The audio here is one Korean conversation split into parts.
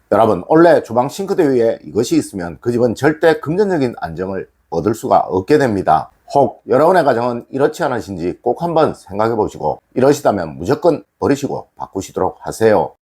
여러분, 원래 주방 싱크대 위에 이것이 있으면 그 집은 절대 금전적인 안정을 얻을 수가 없게 됩니다. 혹 여러분의 가정은 이렇지 않으신지 꼭 한번 생각해 보시고, 이러시다면 무조건 버리시고 바꾸시도록 하세요.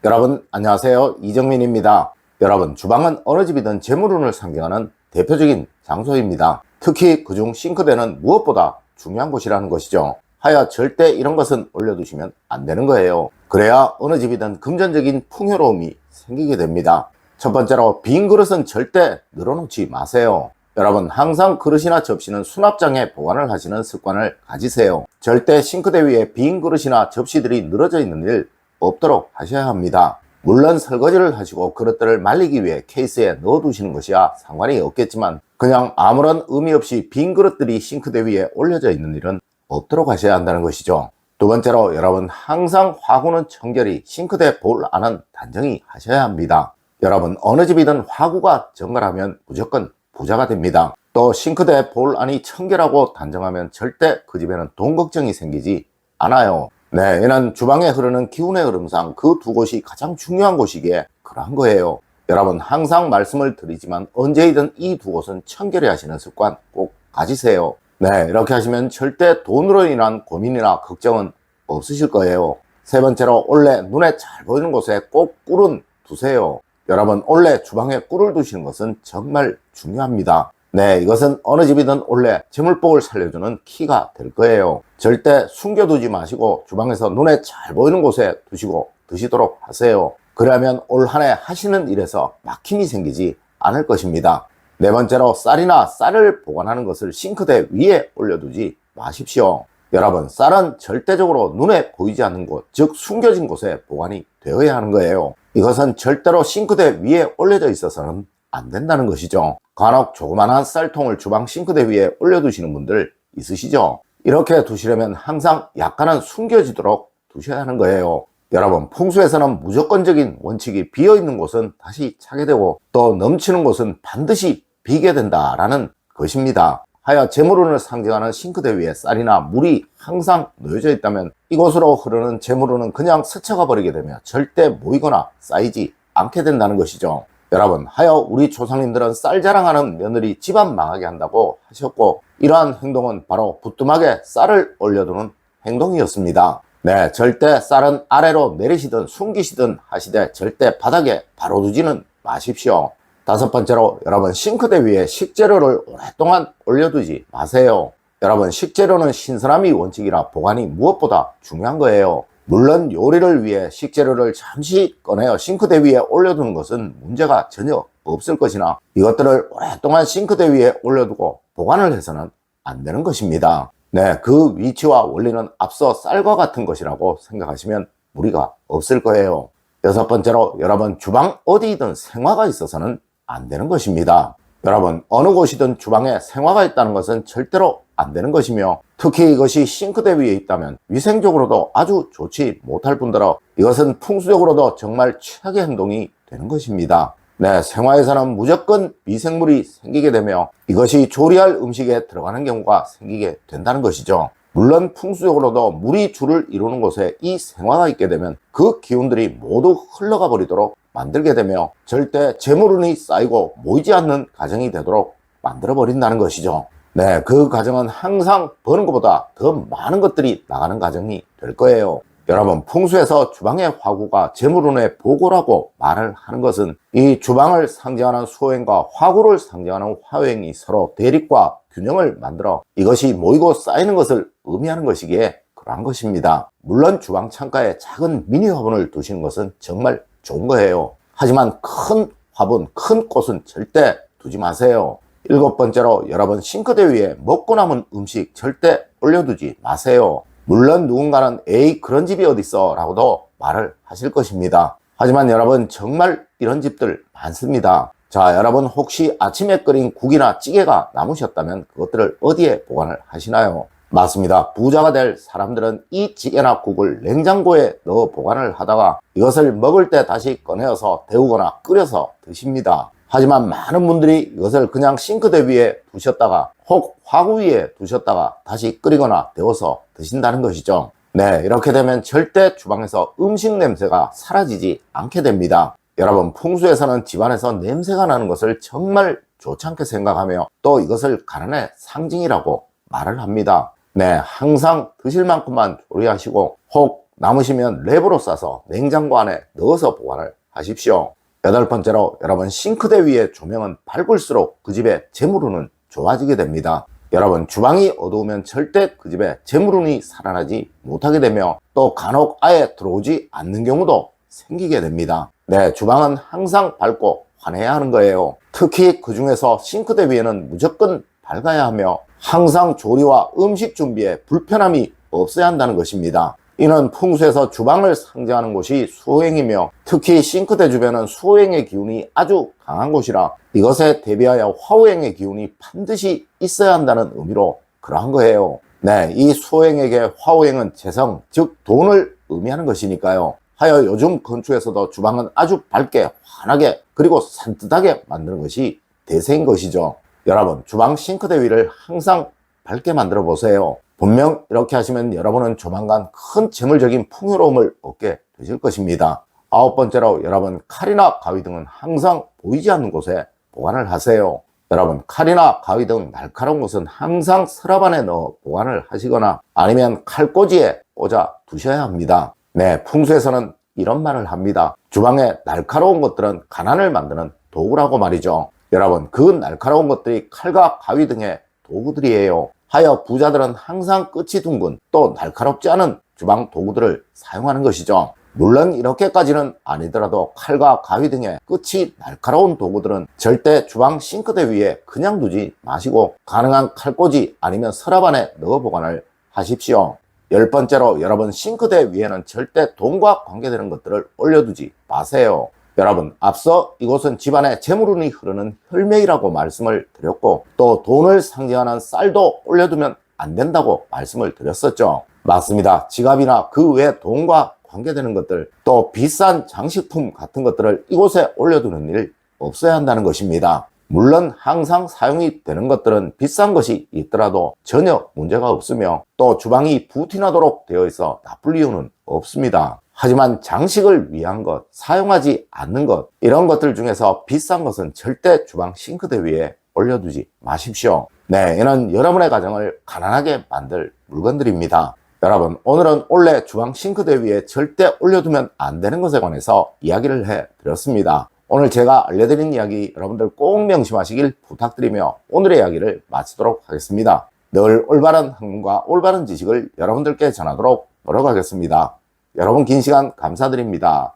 여러분 안녕하세요, 이정민입니다. 여러분, 주방은 어느 집이든 재물운을 상징하는 대표적인 장소입니다. 특히 그중 싱크대는 무엇보다 중요한 곳이라는 것이죠. 하여 절대 이런 것은 올려두시면 안 되는 거예요. 그래야 어느 집이든 금전적인 풍요로움이 생기게 됩니다. 첫 번째로, 빈 그릇은 절대 늘어놓지 마세요. 여러분, 항상 그릇이나 접시는 수납장에 보관을 하시는 습관을 가지세요. 절대 싱크대 위에 빈 그릇이나 접시들이 늘어져 있는 일 없도록 하셔야 합니다. 물론 설거지를 하시고 그릇들을 말리기 위해 케이스에 넣어두시는 것이야 상관이 없겠지만, 그냥 아무런 의미 없이 빈 그릇들이 싱크대 위에 올려져 있는 일은 없도록 하셔야 한다는 것이죠. 두 번째로, 여러분 항상 화구는 청결히, 싱크대 볼 안은 단정히 하셔야 합니다. 여러분, 어느 집이든 화구가 정갈하면 무조건 부자가 됩니다. 또 싱크대 볼 안이 청결하고 단정하면 절대 그 집에는 돈 걱정이 생기지 않아요. 네, 이는 주방에 흐르는 기운의 흐름상 그 두 곳이 가장 중요한 곳이기에 그러한 거예요. 여러분, 항상 말씀을 드리지만 언제이든 이 두 곳은 청결히 하시는 습관 꼭 가지세요. 네, 이렇게 하시면 절대 돈으로 인한 고민이나 걱정은 없으실 거예요. 세 번째로, 원래 눈에 잘 보이는 곳에 꼭 꿀은 두세요. 여러분, 원래 주방에 꿀을 두시는 것은 정말 중요합니다. 네, 이것은 어느 집이든 원래 재물복을 살려주는 키가 될 거예요. 절대 숨겨두지 마시고 주방에서 눈에 잘 보이는 곳에 두시고 드시도록 하세요. 그러면 올 한 해 하시는 일에서 막힘이 생기지 않을 것입니다. 네 번째로, 쌀이나 쌀을 보관하는 것을 싱크대 위에 올려두지 마십시오. 여러분, 쌀은 절대적으로 눈에 보이지 않는 곳, 즉 숨겨진 곳에 보관이 되어야 하는 거예요. 이것은 절대로 싱크대 위에 올려져 있어서는 안 된다는 것이죠. 간혹 조그만한 쌀통을 주방 싱크대 위에 올려두시는 분들 있으시죠? 이렇게 두시려면 항상 약간은 숨겨지도록 두셔야 하는 거예요. 여러분, 풍수에서는 무조건적인 원칙이 비어있는 곳은 다시 차게 되고, 또 넘치는 곳은 반드시 비게 된다라는 것입니다. 하여 재물운을 상징하는 싱크대 위에 쌀이나 물이 항상 놓여져 있다면 이곳으로 흐르는 재물운은 그냥 스쳐가 버리게 되며 절대 모이거나 쌓이지 않게 된다는 것이죠. 여러분, 하여 우리 조상님들은 쌀 자랑하는 며느리 집안 망하게 한다고 하셨고, 이러한 행동은 바로 부뚜막에 쌀을 올려두는 행동이었습니다. 네, 절대 쌀은 아래로 내리시든 숨기시든 하시되 절대 바닥에 바로 두지는 마십시오. 다섯 번째로, 여러분 싱크대 위에 식재료를 오랫동안 올려두지 마세요. 여러분, 식재료는 신선함이 원칙이라 보관이 무엇보다 중요한 거예요. 물론 요리를 위해 식재료를 잠시 꺼내어 싱크대 위에 올려두는 것은 문제가 전혀 없을 것이나, 이것들을 오랫동안 싱크대 위에 올려두고 보관을 해서는 안 되는 것입니다. 네, 그 위치와 원리는 앞서 쌀과 같은 것이라고 생각하시면 무리가 없을 거예요. 여섯 번째로, 여러분 주방 어디이든 생화가 있어서는 안 되는 것입니다. 여러분, 어느 곳이든 주방에 생화가 있다는 것은 절대로 안 되는 것이며, 특히 이것이 싱크대 위에 있다면 위생적으로도 아주 좋지 못할 뿐더러 이것은 풍수적으로도 정말 최악의 행동이 되는 것입니다. 네, 생화에서는 무조건 미생물이 생기게 되며 이것이 조리할 음식에 들어가는 경우가 생기게 된다는 것이죠. 물론 풍수적으로도 물이 줄을 이루는 곳에 이 생화가 있게 되면 그 기운들이 모두 흘러가 버리도록 만들게 되며 절대 재물운이 쌓이고 모이지 않는 가정이 되도록 만들어 버린다는 것이죠. 네, 그 가정은 항상 버는 것보다 더 많은 것들이 나가는 가정이 될 거예요. 여러분, 풍수에서 주방의 화구가 재물운의 보고라고 말을 하는 것은 이 주방을 상징하는 수호행과 화구를 상징하는 화호행이 서로 대립과 균형을 만들어 이것이 모이고 쌓이는 것을 의미하는 것이기에 그러한 것입니다. 물론 주방 창가에 작은 미니 화분을 두시는 것은 정말 좋은 거예요. 하지만 큰 화분, 큰 꽃은 절대 두지 마세요. 일곱 번째로, 여러분 싱크대 위에 먹고 남은 음식 절대 올려두지 마세요. 물론 누군가는 에이 그런 집이 어딨어 라고도 말을 하실 것입니다. 하지만 여러분, 정말 이런 집들 많습니다. 자, 여러분 혹시 아침에 끓인 국이나 찌개가 남으셨다면 그것들을 어디에 보관을 하시나요? 맞습니다. 부자가 될 사람들은 이 찌개나 국을 냉장고에 넣어 보관을 하다가 이것을 먹을 때 다시 꺼내어서 데우거나 끓여서 드십니다. 하지만 많은 분들이 이것을 그냥 싱크대 위에 두셨다가 혹 화구 위에 두셨다가 다시 끓이거나 데워서 드신다는 것이죠. 네, 이렇게 되면 절대 주방에서 음식 냄새가 사라지지 않게 됩니다. 여러분, 풍수에서는 집안에서 냄새가 나는 것을 정말 좋지 않게 생각하며 또 이것을 가난의 상징이라고 말을 합니다. 네, 항상 드실 만큼만 조리하시고 혹 남으시면 랩으로 싸서 냉장고 안에 넣어서 보관을 하십시오. 여덟 번째로, 여러분, 싱크대 위에 조명은 밝을수록 그 집의 재물운은 좋아지게 됩니다. 여러분, 주방이 어두우면 절대 그 집에 재물운이 살아나지 못하게 되며 또 간혹 아예 들어오지 않는 경우도 생기게 됩니다. 네, 주방은 항상 밝고 환해야 하는 거예요. 특히 그 중에서 싱크대 위에는 무조건 밝아야 하며 항상 조리와 음식 준비에 불편함이 없어야 한다는 것입니다. 이는 풍수에서 주방을 상징하는 곳이 수호행이며 특히 싱크대 주변은 수호행의 기운이 아주 강한 곳이라 이것에 대비하여 화호행의 기운이 반드시 있어야 한다는 의미로 그러한 거예요. 네, 이 수호행에게 화호행은 재성, 즉 돈을 의미하는 것이니까요. 하여 요즘 건축에서도 주방은 아주 밝게 환하게 그리고 산뜻하게 만드는 것이 대세인 것이죠. 여러분, 주방 싱크대 위를 항상 밝게 만들어 보세요. 분명 이렇게 하시면 여러분은 조만간 큰 재물적인 풍요로움을 얻게 되실 것입니다. 아홉 번째로, 여러분, 칼이나 가위 등은 항상 보이지 않는 곳에 보관을 하세요. 여러분, 칼이나 가위 등 날카로운 것은 항상 서랍 안에 넣어 보관을 하시거나 아니면 칼꽂이에 꽂아 두셔야 합니다. 네, 풍수에서는 이런 말을 합니다. 주방에 날카로운 것들은 가난을 만드는 도구라고 말이죠. 여러분, 그 날카로운 것들이 칼과 가위 등의 도구들이에요. 하여 부자들은 항상 끝이 둥근 또 날카롭지 않은 주방 도구들을 사용하는 것이죠. 물론 이렇게까지는 아니더라도 칼과 가위 등의 끝이 날카로운 도구들은 절대 주방 싱크대 위에 그냥 두지 마시고 가능한 칼꽂이 아니면 서랍 안에 넣어 보관을 하십시오. 열 번째로, 여러분, 싱크대 위에는 절대 돈과 관계되는 것들을 올려두지 마세요. 여러분, 앞서 이곳은 집안에 재물운이 흐르는 혈맥이라고 말씀을 드렸고 또 돈을 상징하는 쌀도 올려두면 안 된다고 말씀을 드렸었죠. 맞습니다. 지갑이나 그 외 돈과 관계되는 것들 또 비싼 장식품 같은 것들을 이곳에 올려두는 일 없어야 한다는 것입니다. 물론 항상 사용이 되는 것들은 비싼 것이 있더라도 전혀 문제가 없으며 또 주방이 부티나도록 되어 있어 나쁠 이유는 없습니다. 하지만 장식을 위한 것, 사용하지 않는 것, 이런 것들 중에서 비싼 것은 절대 주방 싱크대 위에 올려두지 마십시오. 네, 이는 여러분의 가정을 가난하게 만들 물건들입니다. 여러분, 오늘은 원래 주방 싱크대 위에 절대 올려두면 안 되는 것에 관해서 이야기를 해드렸습니다. 오늘 제가 알려드린 이야기 여러분들 꼭 명심하시길 부탁드리며 오늘의 이야기를 마치도록 하겠습니다. 늘 올바른 학문과 올바른 지식을 여러분들께 전하도록 노력하겠습니다. 여러분, 긴 시간 감사드립니다.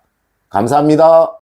감사합니다.